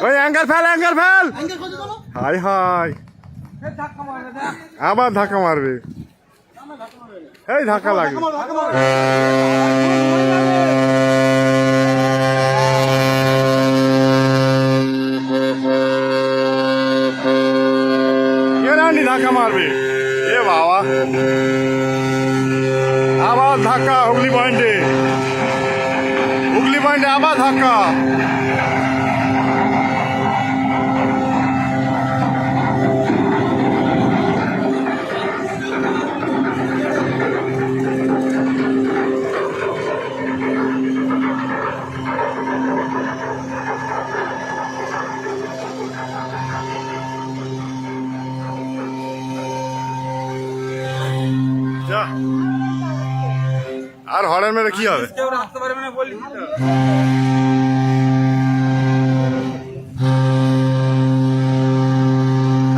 ওই angle fail high high আবার ধাক্কা মারবে এই ধাক্কা লাগবে ধাক্কা মারবে এ বাবা আবার ধাক্কা হুগলি পয়েন্টে আবার ধাক্কা আর হরেন মেরে কি হবে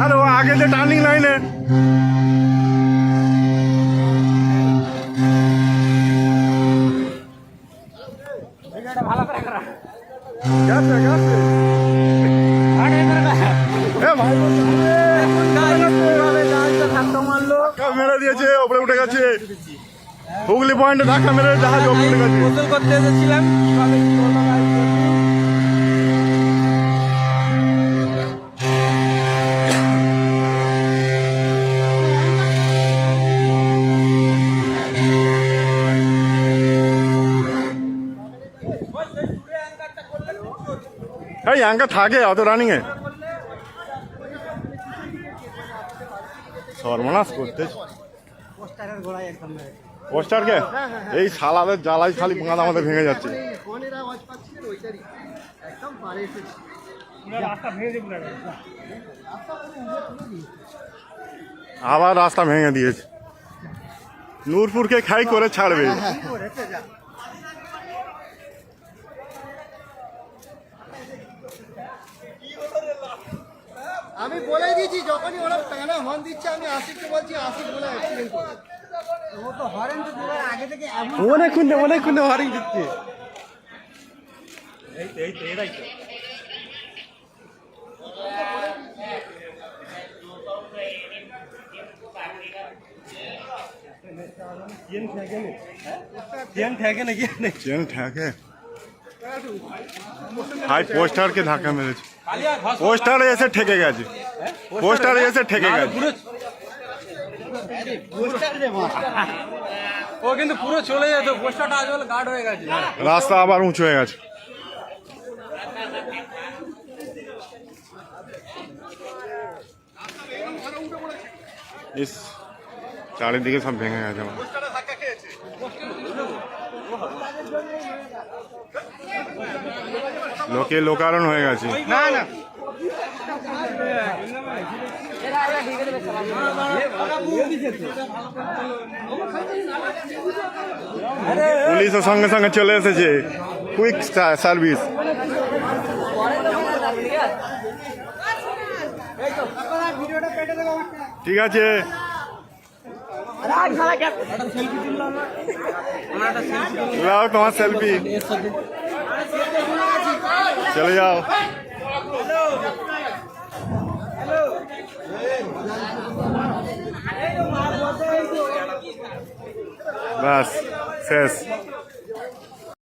আরে ও আগে যে টার্নিং লাইনে মেরে দিয়েছে ওপরে উঠে গেছে হুগলি পয়েন্টে ধাক্কা মেরে জাহাজ ওপরে উঠে গেছে গোসল করতে এসেছিলাম এই অ্যাঙ্কার থাকে অত রানিং এ সর্বনাশ করতে পোস্টার কে এই সালাদের জ্বালাই খালি বাঁধ আমাদের ভেঙে যাচ্ছে আবার রাস্তা ভেঙে দিয়েছে নূরপুরকে খাই করে ছাড়বে আমি বলে দিয়েছি যখনই ওরা টানা হর্ন দিচ্ছে আমি আশিককে বলছি আশিক বলে অ্যাক্সিডেন্ট করে ও তো হর্ন তো পুরো আগে থেকে অনেকক্ষণ হর্ন দিচ্ছে এই তো এরাই তো হাই পোস্টারকে ধাক্কা মেরেছে পোস্টারে এসে ঠেকে গেছে ও কিন্তু পুরো চলে যেত পোস্টারটা আজ বলে গার্ড হয়ে গেছে রাস্তা আবার উঁচু হয়ে গেছে চারিদিকে সব ভেঙে গেছে লোকে লোকারণ হয়ে গেছে পুলিশের সঙ্গে সঙ্গে চলে এসেছে কুইক সার্ভিস ঠিক আছে লাও তোমার সেলফি চলে যাও বাস শেষ